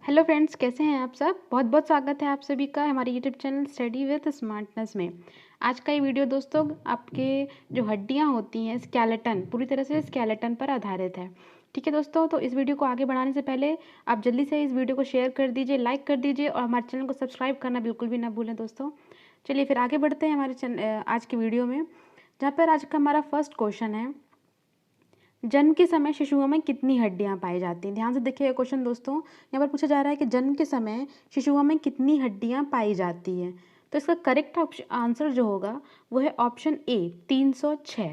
Hello friends, कैसे हैं आप सब। बहुत बहुत स्वागत है आप सभी का हमारे YouTube channel study with smartness में। आज का ये वीडियो दोस्तों आपके जो हड्डियां होती हैं स्केलेटन, पूरी तरह से स्केलेटन पर आधारित है। ठीक है दोस्तों, तो इस वीडियो को आगे बढ़ाने से पहले आप जल्दी से इस वीडियो को शेयर कर दीजिए, लाइक कर दीजिए और हमारे चैनल को सब्सक्राइब करना बिल्कुल भी ना भूलें दोस्तों। चलिए फिर आगे बढ़ते हैं हमारे आज के वीडियो में, जहाँ पर आज का हमारा फर्स्ट क्वेश्चन है, जन्म के समय शिशुओं में कितनी हड्डियां पाई जाती हैं। ध्यान से देखिएगा क्वेश्चन दोस्तों, यहाँ पर पूछा जा रहा है कि जन्म के समय शिशुओं में कितनी हड्डियां पाई जाती हैं। तो इसका करेक्ट आंसर जो होगा वो है ऑप्शन ए 306।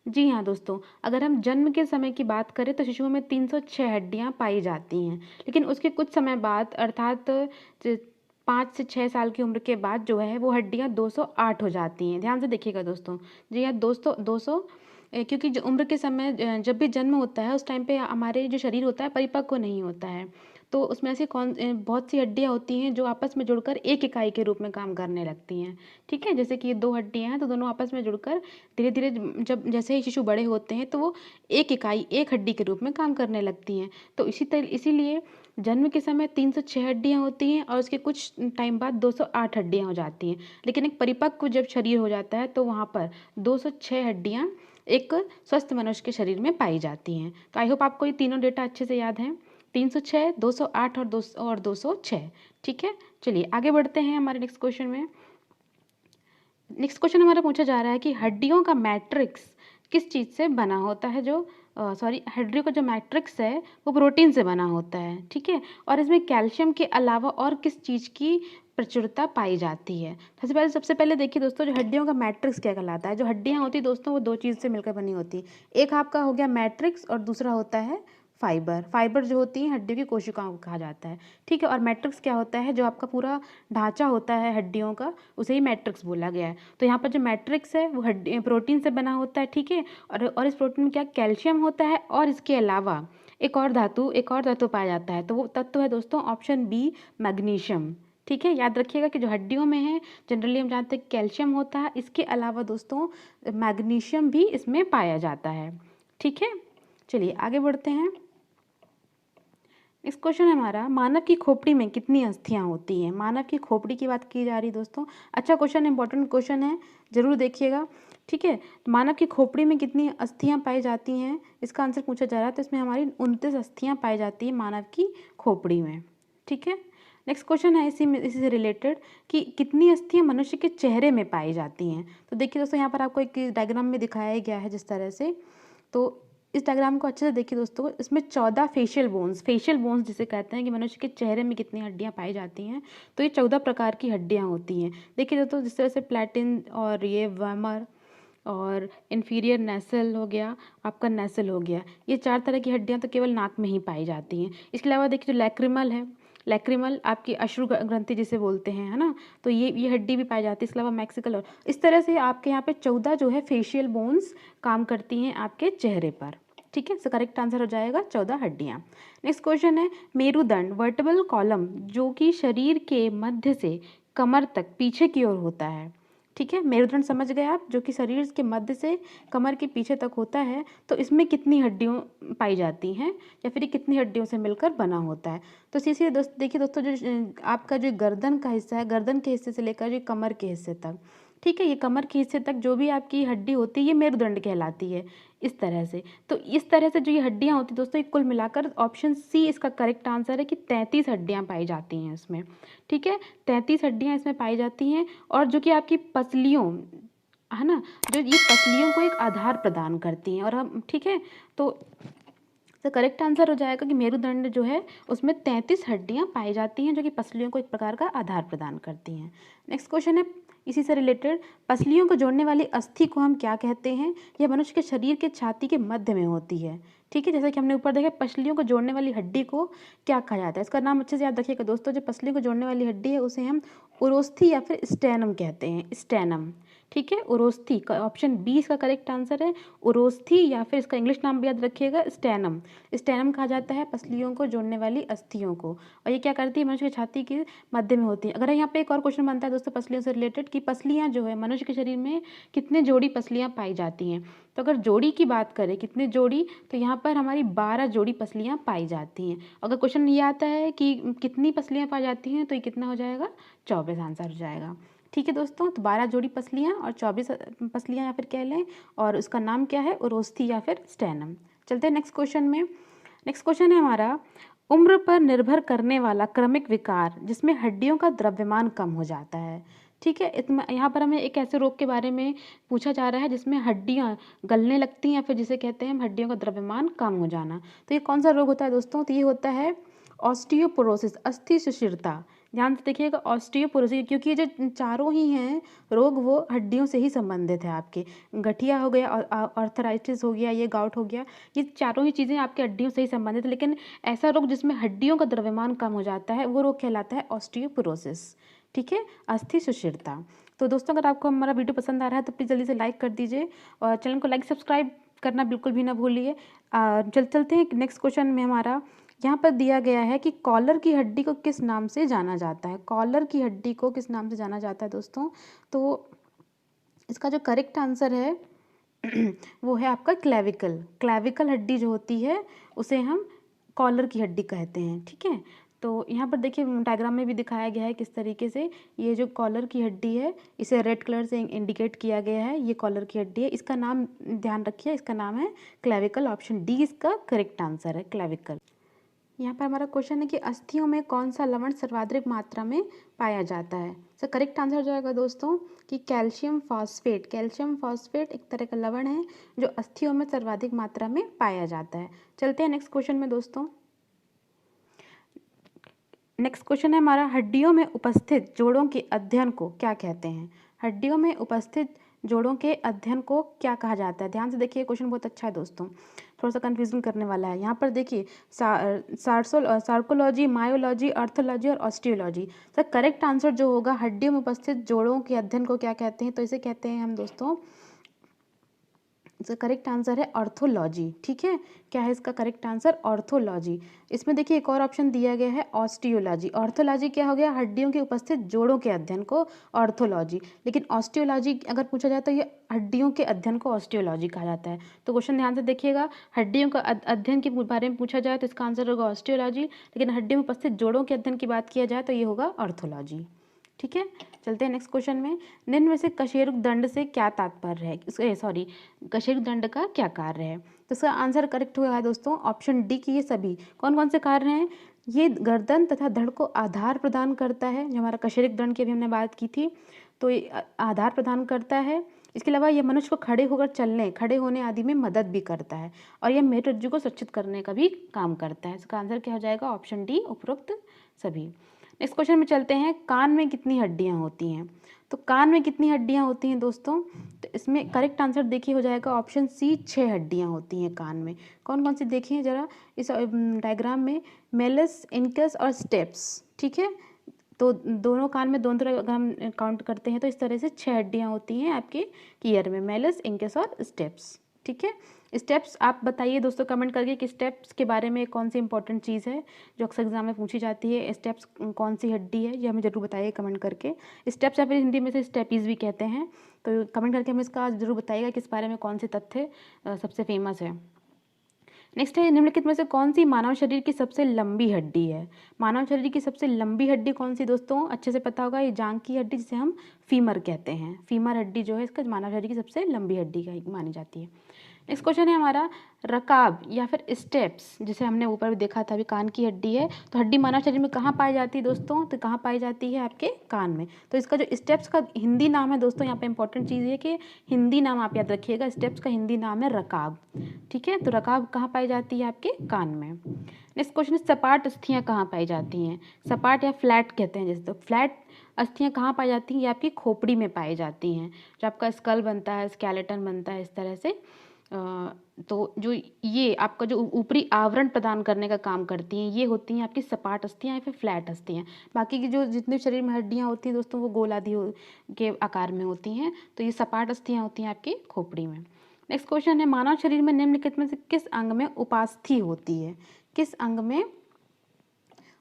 जी हाँ दोस्तों, अगर हम जन्म के समय की बात करें तो शिशुओं में 306 हड्डियां पाई जाती हैं, लेकिन उसके कुछ समय बाद अर्थात 5 से 6 साल की उम्र के बाद जो है वो हड्डियां 208 हो जाती हैं। ध्यान से देखिएगा दोस्तों। जी हाँ दोस्तों, 200 क्योंकि जो उम्र के समय जब भी जन्म होता है उस टाइम पे हमारे जो शरीर होता है परिपक्व नहीं होता है, तो उसमें ऐसी बहुत सी हड्डियाँ होती हैं जो आपस में जुड़कर एक इकाई के रूप में काम करने लगती हैं। ठीक है, जैसे कि ये 2 हड्डियाँ हैं तो दोनों आपस में जुड़कर धीरे धीरे जब जैसे ही शिशु बड़े होते हैं तो वो एक इकाई, एक हड्डी के रूप में काम करने लगती हैं। तो इसीलिए जन्म के समय 306 हड्डियाँ होती हैं और उसके कुछ टाइम बाद 208 हड्डियाँ हो जाती हैं, लेकिन एक परिपक्व जब शरीर हो जाता है तो वहाँ पर 206 हड्डियाँ एक स्वस्थ मनुष्य के शरीर में पाई जाती हैं। तो आई होप आपको ये तीनों डेटा अच्छे से याद हैं, 306, 208 और 206। ठीक है, चलिए आगे बढ़ते हैं हमारे नेक्स्ट क्वेश्चन में। नेक्स्ट क्वेश्चन हमारा पूछा जा रहा है कि हड्डियों का मैट्रिक्स किस चीज़ से बना होता है। हड्डियों का जो मैट्रिक्स है वो प्रोटीन से बना होता है। ठीक है, और इसमें कैल्शियम के अलावा और किस चीज़ की प्रचुरता पाई जाती है। सबसे पहले देखिए दोस्तों, जो हड्डियों का मैट्रिक्स क्या कहलाता है। जो हड्डियाँ होती हैं दोस्तों वो 2 चीज़ से मिलकर बनी होती है। एक आपका हो गया मैट्रिक्स और दूसरा होता है फाइबर। फाइबर जो होती हैं हड्डियों की कोशिकाओं को कहा जाता है। ठीक है, और मैट्रिक्स क्या होता है, जो आपका पूरा ढांचा होता है हड्डियों का, उसे ही मैट्रिक्स बोला गया है। तो यहाँ पर जो मैट्रिक्स है वो हड्डी प्रोटीन से बना होता है। ठीक है, और इस प्रोटीन में क्या कैल्शियम होता है और इसके अलावा एक और धातु पाया जाता है। तो वो तत्व है दोस्तों ऑप्शन बी, मैग्नीशियम। ठीक है, याद रखिएगा कि जो हड्डियों में है जनरली हम जानते हैं कैल्शियम होता है, इसके अलावा दोस्तों मैग्नीशियम भी इसमें पाया जाता है। ठीक है, चलिए आगे बढ़ते हैं। नेक्स्ट क्वेश्चन है हमारा, मानव की खोपड़ी में कितनी अस्थियां होती हैं। मानव की खोपड़ी की बात की जा रही है दोस्तों। अच्छा क्वेश्चन, इंपॉर्टेंट क्वेश्चन है, जरूर देखिएगा। ठीक है, तो मानव की खोपड़ी में कितनी अस्थियां पाई जाती हैं, इसका आंसर पूछा जा रहा है। तो इसमें हमारी 29 अस्थियां पाई जाती हैं मानव की खोपड़ी में। ठीक है, नेक्स्ट क्वेश्चन है इसी से रिलेटेड कि कितनी अस्थियां मनुष्य के चेहरे में पाई जाती हैं। तो देखिए दोस्तों, यहाँ पर आपको एक डायग्राम में दिखाया गया है जिस तरह से, तो इस डायग्राम को अच्छे से देखिए दोस्तों। इसमें 14 फेशियल बोन्स जिसे कहते हैं कि मनुष्य के चेहरे में कितनी हड्डियां पाई जाती हैं। तो ये 14 प्रकार की हड्डियां होती हैं। देखिए दोस्तों, जिस तरह से प्लेटिन और ये वर्मर और इन्फीरियर नेसल हो गया, आपका नेसल हो गया, ये 4 तरह की हड्डियां तो केवल नाक में ही पाई जाती हैं। इसके अलावा देखिए जो लैक्रिमल है, लैक्रिमल आपकी अश्रु ग्रंथि जिसे बोलते हैं, है ना, तो ये हड्डी भी पाई जाती है। इसके अलावा मैक्सिकल, और इस तरह से आपके यहाँ पे 14 जो है फेशियल बोन्स काम करती हैं आपके चेहरे पर। ठीक है, सो करेक्ट आंसर हो जाएगा 14 हड्डियाँ। नेक्स्ट क्वेश्चन है, मेरुदंड वर्टेब्रल कॉलम जो कि शरीर के मध्य से कमर तक पीछे की ओर होता है। ठीक है, मेरुदंड समझ गए आप, जो कि शरीर के मध्य से कमर के पीछे तक होता है। तो इसमें कितनी हड्डियों पाई जाती हैं या फिर ये कितनी हड्डियों से मिलकर बना होता है। तो सीधे देखिए दोस्तों, जो आपका जो गर्दन का हिस्सा है, गर्दन के हिस्से से लेकर जो कमर के हिस्से तक, ठीक है, ये कमर के हिस्से तक जो भी आपकी हड्डी होती है ये मेरुदंड कहलाती है इस तरह से। तो इस तरह से जो ये हड्डियां होती हैं दोस्तों, ये कुल मिलाकर ऑप्शन सी इसका करेक्ट आंसर है कि 33 हड्डियां पाई जाती हैं इसमें। ठीक है, 33 हड्डियां इसमें पाई जाती हैं, और जो कि आपकी पसलियों, है ना, जो ये पसलियों को एक आधार प्रदान करती हैं। और हम, ठीक है, तो करेक्ट आंसर हो जाएगा कि मेरुदंड जो है उसमें 33 हड्डियां पाई जाती हैं जो कि पसलियों को एक प्रकार का आधार प्रदान करती हैं। नेक्स्ट क्वेश्चन है इसी से रिलेटेड, पसलियों को जोड़ने वाली अस्थि को हम क्या कहते हैं। यह मनुष्य के शरीर के छाती के मध्य में होती है। ठीक है, जैसा कि हमने ऊपर देखा, पसलियों को जोड़ने वाली हड्डी को क्या कहा जाता है। इसका नाम अच्छे से याद रखिएगा दोस्तों। जो पसलियों को जोड़ने वाली हड्डी है उसे हम उरोस्थी या फिर स्टेनम कहते हैं, स्टेनम। ठीक है, उरोस्थी का ऑप्शन बी इसका करेक्ट आंसर है। उरोस्थी या फिर इसका इंग्लिश नाम भी याद रखिएगा, स्टेनम। स्टेनम कहा जाता है पसलियों को जोड़ने वाली अस्थियों को, और ये क्या करती है, मनुष्य की छाती के मध्य में होती है। अगर यहाँ पे एक और क्वेश्चन बनता है दोस्तों पसलियों से रिलेटेड कि पसलियाँ जो है मनुष्य के शरीर में कितने जोड़ी पसलियाँ पाई जाती हैं, तो अगर जोड़ी की बात करें कितने जोड़ी, तो यहाँ पर हमारी 12 जोड़ी पसलियाँ पाई जाती हैं। अगर क्वेश्चन ये आता है कि कितनी पसलियाँ पाई जाती हैं, तो ये कितना हो जाएगा, 24 आंसर हो जाएगा। ठीक है दोस्तों, तो 12 जोड़ी पसलियाँ और 24 पसलियाँ या फिर कह लें, और उसका नाम क्या है, उरोस्थी या फिर स्टेनम। चलते हैं नेक्स्ट क्वेश्चन में। नेक्स्ट क्वेश्चन है हमारा, उम्र पर निर्भर करने वाला क्रमिक विकार जिसमें हड्डियों का द्रव्यमान कम हो जाता है। ठीक है, इसमें यहाँ पर हमें एक ऐसे रोग के बारे में पूछा जा रहा है जिसमें हड्डियाँ गलने लगती हैं, या फिर जिसे कहते हैं हम हड्डियों का द्रव्यमान कम हो जाना। तो ये कौन सा रोग होता है दोस्तों, तो ये होता है ऑस्टियोपोरोसिस, अस्थि शिथिलता। ध्यान से देखिएगा, ऑस्टियोपोरोसिस, क्योंकि ये जो चारों ही हैं रोग वो हड्डियों से ही संबंधित है आपके। गठिया हो गया, आर्थराइटिस हो गया, ये गाउट हो गया, ये चारों ही चीज़ें आपके हड्डियों से ही संबंधित है। लेकिन ऐसा रोग जिसमें हड्डियों का द्रव्यमान कम हो जाता है वो रोग कहलाता है ऑस्टियोपोरोसिस। ठीक है, अस्थि शिथिलता। तो दोस्तों अगर आपको हमारा वीडियो पसंद आ रहा है तो प्लीज़ जल्दी से लाइक कर दीजिए, और चैनल को लाइक सब्सक्राइब करना बिल्कुल भी ना भूलिए। चलते हैं नेक्स्ट क्वेश्चन में। हमारा यहाँ पर दिया गया है कि कॉलर की हड्डी को किस नाम से जाना जाता है। कॉलर की हड्डी को किस नाम से जाना जाता है दोस्तों, तो इसका जो करेक्ट आंसर है वो है आपका क्लेविकल। क्लेविकल हड्डी जो होती है उसे हम कॉलर की हड्डी कहते हैं। ठीक है, तो यहाँ पर देखिए डायग्राम में भी दिखाया गया है किस तरीके से ये जो कॉलर की हड्डी है इसे रेड कलर से इंडिकेट किया गया है, ये कॉलर की हड्डी है। इसका नाम ध्यान रखिए, इसका नाम है क्लेविकल। ऑप्शन डी इसका करेक्ट आंसर है, क्लेविकल। यहाँ पर हमारा क्वेश्चन है कि अस्थियों में कौन सा लवण सर्वाधिक मात्रा में पाया जाता है। सर करेक्ट आंसर हो जाएगा दोस्तों कि कैल्शियम फॉस्फेट। कैल्शियम फॉस्फेट एक तरह का लवण है जो अस्थियों में सर्वाधिक मात्रा में पाया जाता है। चलते हैं नेक्स्ट क्वेश्चन में दोस्तों। नेक्स्ट क्वेश्चन है हमारा, हड्डियों में उपस्थित जोड़ों के अध्ययन को क्या कहते हैं। हड्डियों में उपस्थित जोड़ों के अध्ययन को क्या कहा जाता है। ध्यान से देखिए, क्वेश्चन बहुत अच्छा है दोस्तों, थोड़ा सा कंफ्यूजन करने वाला है। यहाँ पर देखिए सार्कोलॉजी, मायोलॉजी, आर्थोलॉजी और ऑस्टियोलॉजी। सर करेक्ट आंसर जो होगा, हड्डियों में उपस्थित जोड़ों के अध्ययन को क्या कहते हैं, तो इसे कहते हैं हम दोस्तों, इसका करेक्ट आंसर है ऑर्थोलॉजी। ठीक है, क्या है इसका करेक्ट आंसर, ऑर्थोलॉजी। इसमें देखिए एक और ऑप्शन दिया गया है ऑस्टियोलॉजी। ऑर्थोलॉजी क्या हो गया, हड्डियों के उपस्थित जोड़ों के अध्ययन को ऑर्थोलॉजी, लेकिन ऑस्टियोलॉजी अगर पूछा जाए तो ये हड्डियों के अध्ययन को ऑस्टियोलॉजी कहा जाता है। तो क्वेश्चन ध्यान से देखिएगा, हड्डियों का अध्ययन के बारे में पूछा जाए तो इसका आंसर होगा ऑस्टियोलॉजी, लेकिन हड्डियों में उपस्थित जोड़ों के अध्ययन की बात किया जाए तो ये होगा ऑर्थोलॉजी। ठीक है, चलते हैं नेक्स्ट क्वेश्चन में। निम्न में से कशेरुक दंड से क्या तात्पर्य है, सॉरी कशेरुक दंड का क्या कार्य है। तो इसका आंसर करेक्ट हुआ है दोस्तों ऑप्शन डी की ये सभी। कौन कौन से कार्य हैं, ये गर्दन तथा धड़ को आधार प्रदान करता है, जो हमारा कशेरुक दंड की अभी हमने बात की थी, तो ये आधार प्रदान करता है। इसके अलावा ये मनुष्य को खड़े होकर चलने, खड़े होने आदि में मदद भी करता है, और यह मेरुरज्जु को सुरक्षित करने का भी काम करता है। इसका आंसर क्या हो जाएगा, ऑप्शन डी उपरोक्त सभी। नेक्स्ट क्वेश्चन में चलते हैं, कान में कितनी हड्डियां होती हैं। तो कान में कितनी हड्डियां होती हैं दोस्तों, तो इसमें करेक्ट आंसर देखिए हो जाएगा ऑप्शन सी, 6 हड्डियां होती हैं कान में। कौन कौन सी देखिए जरा इस डायग्राम में, मेलस, इनकस और स्टेप्स। ठीक है, तो दोनों कान में दोनों तरह अगर हम काउंट करते हैं तो इस तरह से 6 हड्डियां होती हैं आपके ईयर में, मेलस, इनकस और स्टेप्स। ठीक है, स्टेप्स आप बताइए दोस्तों कमेंट करके कि स्टेप्स के बारे में कौन सी इंपॉर्टेंट चीज़ है जो अक्सर एग्जाम में पूछी जाती है। स्टेप्स कौन सी हड्डी है ये हमें जरूर बताइए कमेंट करके। स्टेप्स या फिर हिंदी में से स्टेपीज भी कहते हैं, तो कमेंट करके हमें इसका जरूर बताइएगा कि इस बारे में कौन से तथ्य सबसे फेमस है। नेक्स्ट है, निम्नलिखित में से कौन सी मानव शरीर की सबसे लंबी हड्डी है। मानव शरीर की सबसे लंबी हड्डी कौन सी दोस्तों, अच्छे से पता होगा, ये जांघ की हड्डी जिसे हम फीमर कहते हैं। फीमर हड्डी जो है इसका मानव शरीर की सबसे लंबी हड्डी का मानी जाती है। नेक्स्ट क्वेश्चन है हमारा, रकाब या फिर स्टेप्स, जिसे हमने ऊपर भी देखा था, अभी कान की हड्डी है, तो हड्डी मानव शरीर में कहाँ पाई जाती है दोस्तों, तो कहाँ पाई जाती है आपके कान में। तो इसका जो स्टेप्स का हिंदी नाम है दोस्तों, यहाँ पे इंपॉर्टेंट चीज़ है कि हिंदी नाम आप याद रखिएगा, स्टेप्स का हिंदी नाम है रकाब। ठीक है, तो रकाब कहाँ पाई जाती है आपके कान में। नेक्स्ट क्वेश्चन है, सपाट अस्थियाँ कहाँ पाई जाती हैं। सपाट या फ्लैट कहते हैं जैसे, तो फ्लैट अस्थियाँ कहाँ पाई जाती हैं, ये आपकी खोपड़ी में पाई जाती हैं, जो आपका स्कल बनता है, स्केलेटन बनता है, इस तरह से तो जो ये आपका जो ऊपरी आवरण प्रदान करने का काम करती हैं, ये होती हैं आपकी सपाट अस्थियाँ या फिर फ्लैट अस्थियाँ। बाकी की जो जितने शरीर में हड्डियाँ होती हैं दोस्तों, वो गोलादि के आकार में होती हैं। तो ये सपाट अस्थियाँ होती हैं आपकी खोपड़ी में। नेक्स्ट क्वेश्चन है, मानव शरीर में निम्नलिखित में से किस अंग में उपास्थि होती है? किस अंग में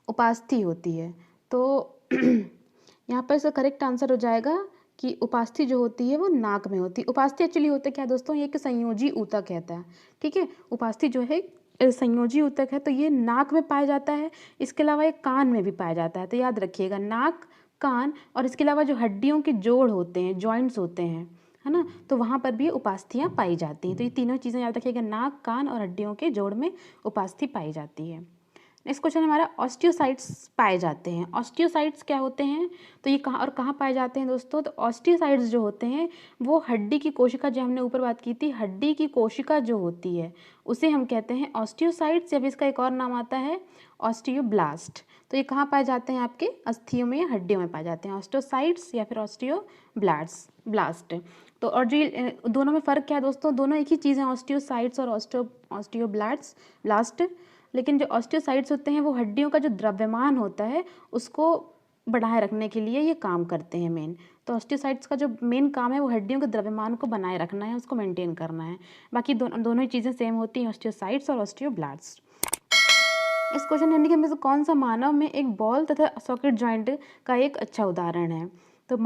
उपास्थि होती है? तो यहाँ पर इसका करेक्ट आंसर हो जाएगा कि उपास्थि जो होती है वो नाक में होती है। उपास्थि एक्चुअली होता क्या है दोस्तों, ये एक संयोजी ऊतक कहता है। ठीक है, उपास्थि जो है संयोजी ऊतक है, तो ये नाक में पाया जाता है। इसके अलावा ये कान में भी पाया जाता है। तो याद रखिएगा, नाक, कान और इसके अलावा जो हड्डियों के जोड़ होते हैं, जॉइंट्स होते हैं, है ना, तो वहाँ पर भी उपास्थियाँ पाई जाती हैं। तो ये तीनों चीज़ें याद रखिएगा, नाक, कान और हड्डियों के जोड़ में उपास्थि पाई जाती है। नेक्स्ट क्वेश्चन हमारा, ऑस्टियोसाइट्स पाए जाते हैं। ऑस्टियोसाइट्स क्या होते हैं? तो ये कहाँ और कहाँ पाए जाते हैं दोस्तों? तो ऑस्टियोसाइट्स जो होते हैं वो हड्डी की कोशिका, जो हमने ऊपर बात की थी, हड्डी की कोशिका जो होती है उसे हम कहते हैं ऑस्टियोसाइट्स, या फिर इसका एक और नाम आता है ऑस्टियोब्लास्ट। तो ये कहाँ पाए जाते हैं? आपके अस्थियों में या हड्डियों में पाए जाते हैं, ऑस्टियोसाइट्स या फिर ऑस्टियोब्लास्ट। तो और जो दोनों में फ़र्क क्या है दोस्तों? दोनों एक ही चीज़ है, ऑस्टियोसाइट्स और ऑस्टियोब्लास्ट। लेकिन जो ऑस्टियोसाइट्स होते हैं वो हड्डियों का जो द्रव्यमान होता है उसको बढ़ाए रखने के लिए ये काम करते हैं मेन। तो ऑस्टियोसाइट्स का जो मेन काम है वो हड्डियों के द्रव्यमान को बनाए रखना है, उसको मेंटेन करना है। बाकी दोनों ही चीज़ें सेम होती हैं, ऑस्टियोसाइट्स और ऑस्टियोब्लास्ट। इस क्वेश्चन यानी कि में से कौन सा मानव में एक बॉल तथा सॉकेट जॉइंट का एक अच्छा उदाहरण है? तो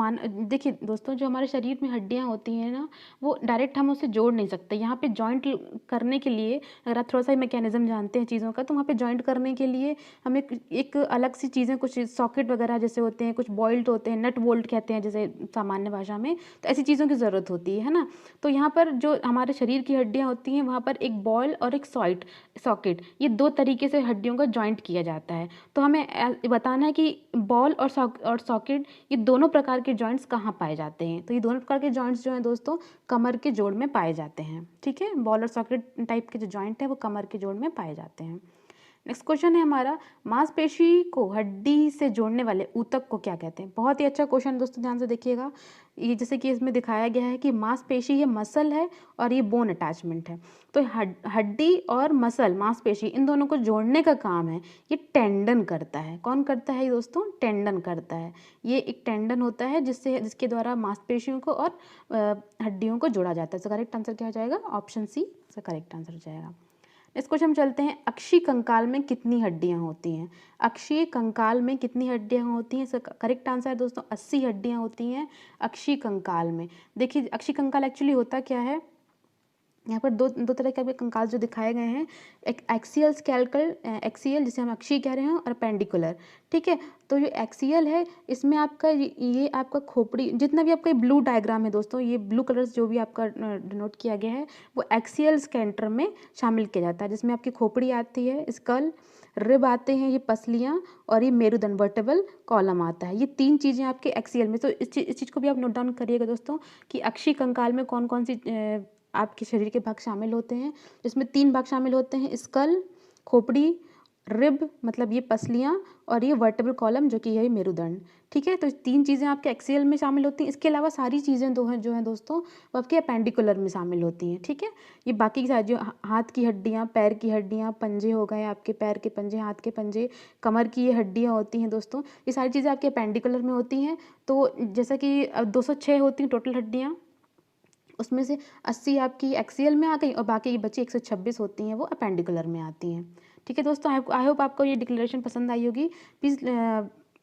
देखिए दोस्तों, जो हमारे शरीर में हड्डियां होती हैं ना, वो डायरेक्ट हम उसे जोड़ नहीं सकते। यहाँ पे जॉइंट करने के लिए, अगर आप थोड़ा सा मैकेनिज्म जानते हैं चीज़ों का, तो वहाँ पे जॉइंट करने के लिए हमें एक अलग सी चीज़ें, कुछ सॉकेट वगैरह जैसे होते हैं, कुछ बोल्ट होते हैं, नट बोल्ट कहते हैं जैसे सामान्य भाषा में, तो ऐसी चीज़ों की ज़रूरत होती है ना। तो यहाँ पर जो हमारे शरीर की हड्डियाँ होती हैं, वहाँ पर एक बॉल और एक सॉकेट, ये दो तरीके से हड्डियों का जॉइंट किया जाता है। तो हमें बताना है कि बॉल और सॉकेट, ये दोनों प्रकार के जॉइंट्स कहाँ पाए जाते हैं? तो ये दोनों प्रकार के जॉइंट्स जो हैं दोस्तों, कमर के जोड़ में पाए जाते हैं। ठीक है, बॉल और सॉकेट टाइप के जो जॉइंट है वो कमर के जोड़ में पाए जाते हैं। नेक्स्ट क्वेश्चन है हमारा, मांसपेशी को हड्डी से जोड़ने वाले ऊतक को क्या कहते हैं? बहुत ही अच्छा क्वेश्चन दोस्तों, ध्यान से देखिएगा। ये जैसे कि इसमें दिखाया गया है कि मांसपेशी ये मसल है और ये बोन अटैचमेंट है। तो हड्डी और मसल, मांसपेशी, इन दोनों को जोड़ने का काम है ये टेंडन करता है। कौन करता है ये दोस्तों? टेंडन करता है। ये एक टेंडन होता है जिसके द्वारा मांसपेशियों को और हड्डियों को जोड़ा जाता है। तो करेक्ट आंसर क्या हो जाएगा? ऑप्शन सी इसका करेक्ट आंसर हो जाएगा। इस क्वेश्चन हम चलते हैं, अक्षीय कंकाल में कितनी हड्डियां होती हैं? अक्षीय कंकाल में कितनी हड्डियां होती हैं? इसका करेक्ट आंसर है दोस्तों 80 हड्डियां होती हैं अक्षीय कंकाल में। देखिए, अक्षीय कंकाल एक्चुअली होता क्या है, यहाँ पर दो तरह के कंकाल जो दिखाए गए हैं, एक एक्सियल स्केलेटल, एक्सियल जिसे हम अक्षीय कह रहे हैं, और पेंडिकुलर। ठीक है, तो जो एक्सियल है इसमें आपका ये आपका खोपड़ी, जितना भी आपका ब्लू डायग्राम है दोस्तों, ये ब्लू कलर्स जो भी आपका डिनोट किया गया है वो एक्सियल स्केलेटन में शामिल किया जाता है, जिसमें आपकी खोपड़ी आती है, स्कल, रिब आते हैं, ये पसलियाँ, और ये मेरुदंड, वर्टेब्रल कॉलम आता है। ये तीन चीज़ें आपके एक्सियल में। तो इस चीज़ को भी आप नोट डाउन करिएगा दोस्तों कि अक्षीय कंकाल में कौन कौन सी आपके शरीर के भाग शामिल होते हैं, जिसमें 3 भाग शामिल होते हैं, स्कल, खोपड़ी, रिब मतलब ये पसलियाँ, और ये वर्टेब्रल कॉलम जो कि यही मेरुदंड। ठीक है, तो 3 चीज़ें आपके एक्सियल में शामिल होती हैं। इसके अलावा सारी चीज़ें जो हैं दोस्तों, वो आपके अपेंडिकुलर में शामिल होती हैं। ठीक है, ये बाकी की सारी जो हाथ की हड्डियाँ, पैर की हड्डियाँ, पंजे हो गए आपके, पैर के पंजे, हाथ के पंजे, कमर की ये हड्डियाँ होती हैं दोस्तों, ये सारी चीज़ें आपके अपेंडिकुलर में होती हैं। तो जैसा कि 206 होती हैं टोटल हड्डियाँ, उसमें से 80 आपकी एक्सियल में आ गई और बाकी बची 126 होती हैं वो अपेंडिकुलर में आती हैं। ठीक है दोस्तों, आई होप आपको ये डिक्लेरेशन पसंद आई होगी। प्लीज़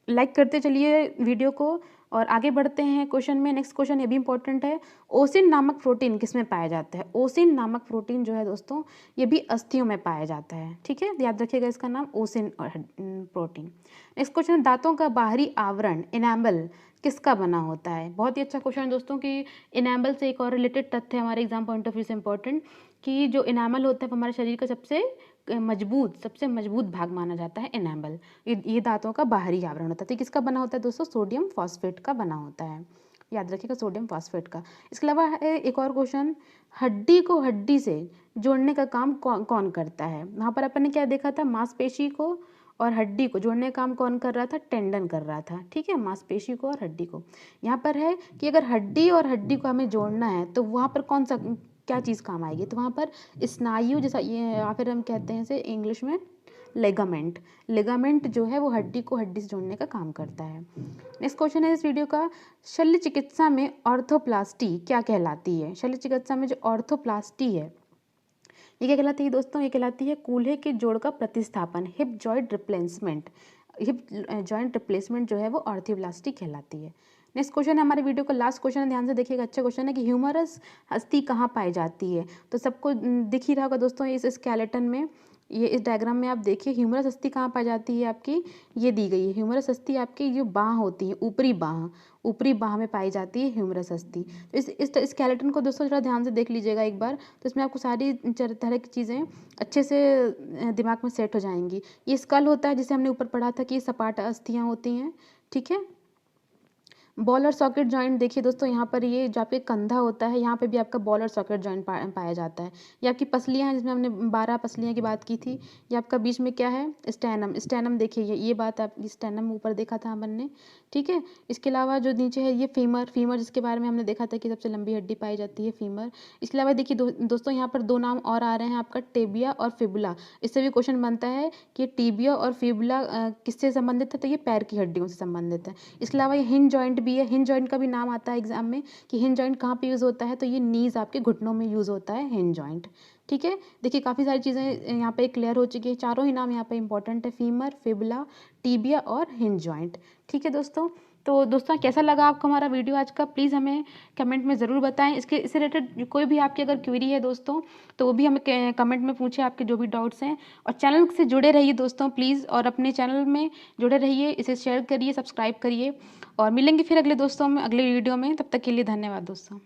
लाइक करते चलिए वीडियो को और आगे बढ़ते हैं क्वेश्चन में। नेक्स्ट क्वेश्चन ये भी इंपॉर्टेंट है, ओसिन नामक प्रोटीन किसमें पाया जाता है? ओसिन नामक प्रोटीन जो है दोस्तों, ये भी अस्थियों में पाया जाता है। ठीक है, याद रखिएगा इसका नाम ओसिन प्रोटीन। नेक्स्ट क्वेश्चन है, दांतों का बाहरी आवरण, इनेमल, किसका बना होता है? बहुत ही अच्छा क्वेश्चन है दोस्तों कि इनेमल से एक और रिलेटेड तथ्य है हमारे एग्जाम पॉइंट ऑफ व्यू से इंपॉर्टेंट, कि जो इनेमल होता है वो हमारे शरीर का सबसे मजबूत भाग माना जाता है इनेमल। ये दांतों का बाहरी आवरण होता है। तो किसका बना होता है दोस्तों? सोडियम फॉस्फेट का बना होता है। याद रखिएगा, सोडियम फॉस्फेट का। इसके अलावा है एक और क्वेश्चन, हड्डी को हड्डी से जोड़ने का काम कौन करता है? वहाँ पर अपन ने क्या देखा था, मांसपेशी को और हड्डी को जोड़ने का काम कौन कर रहा था? टेंडन कर रहा था। ठीक है, मांसपेशी को और हड्डी को। यहाँ पर है कि अगर हड्डी और हड्डी को हमें जोड़ना है तो वहाँ पर कौन सा क्या चीज़ काम आएगी, तो वहाँ पर स्नायु जैसा ये, या फिर हम कहते हैं इसे इंग्लिश में लिगामेंट। लिगामेंट जो है वो हड्डी को हड्डी से जोड़ने का काम करता है। नेक्स्ट क्वेश्चन है इस वीडियो का, शल्य चिकित्सा में ऑर्थोप्लास्टी क्या कहलाती है? शल्य चिकित्सा में जो ऑर्थोप्लास्टी है ये क्या कहलाती है दोस्तों? ये कहलाती है कूल्हे के जोड़ का प्रतिस्थापन, hip joint replacement. Hip joint replacement जो है वो ऑर्थोप्लास्टी कहलाती है। नेक्स्ट क्वेश्चन है हमारे वीडियो का लास्ट क्वेश्चन है, ध्यान से देखिएगा, अच्छा क्वेश्चन है कि ह्यूमरस अस्थि कहाँ पाई जाती है? तो सबको दिख ही रहा होगा दोस्तों इस स्केलेटन में, ये इस डायग्राम में आप देखिए ह्यूमरस अस्थि कहाँ पाई जाती है आपकी, ये दी गई है। ह्यूमरस अस्थि आपकी जो बाँह होती है, ऊपरी बाँह में पाई जाती है ह्यूमरस अस्थि। तो इस स्केलेटन को दोस्तों थोड़ा ध्यान से देख लीजिएगा एक बार, तो इसमें आपको सारी तरह की चीज़ें अच्छे से दिमाग में सेट हो जाएंगी। ये स्कल होता है जिसे हमने ऊपर पढ़ा था कि ये सपाट अस्थियाँ होती हैं, ठीक है। बॉल और सॉकेट जॉइंट देखिए दोस्तों, यहाँ पर ये जो आपके कंधा होता है यहाँ पे भी आपका बॉल और सॉकेट जॉइंट पाया जाता है। ये आपकी पसलियाँ हैं जिसमें हमने 12 पसलियाँ की बात की थी। ये आपका बीच में क्या है, स्टेनम। स्टेनम देखिए, ये बात आप स्टेनम ऊपर देखा था अपन ने, ठीक है। इसके अलावा जो नीचे है ये फीमर, जिसके बारे में हमने देखा था कि सबसे लंबी हड्डी पाई जाती है फीमर। इसके अलावा देखिए दोस्तों यहाँ पर 2 नाम और आ रहे हैं आपका, टेबिया और फिबुला। इससे भी क्वेश्चन बनता है कि टीबिया और फिबुला किससे संबंधित है, तो ये पैर की हड्डियों से संबंधित है। इसके अलावा ये हिंज जॉइंट भी है, हिंज जॉइंट का भी नाम आता है एग्जाम में कि हिंज जॉइंट कहाँ पे यूज़ होता है, तो ये नीज़ आपके घुटनों में यूज़ होता है हिंज जॉइंट, ठीक है। देखिए काफ़ी सारी चीज़ें यहाँ पे क्लियर हो चुकी है, चारों ही नाम यहाँ पे इंपॉर्टेंट है, फीमर, फिबुला, टीबिया और हिंज जॉइंट, ठीक है दोस्तों। तो दोस्तों कैसा लगा आपको हमारा वीडियो आज का, प्लीज़ हमें कमेंट में ज़रूर बताएं। इससे रिलेटेड कोई भी आपकी अगर क्वेरी है दोस्तों तो वो भी हमें कमेंट में पूछें, आपके जो भी डाउट्स हैं। और चैनल से जुड़े रहिए दोस्तों प्लीज़, और अपने चैनल में जुड़े रहिए, इसे शेयर करिए, सब्सक्राइब करिए, और मिलेंगे फिर अगले दोस्तों में, अगले वीडियो में। तब तक के लिए धन्यवाद दोस्तों।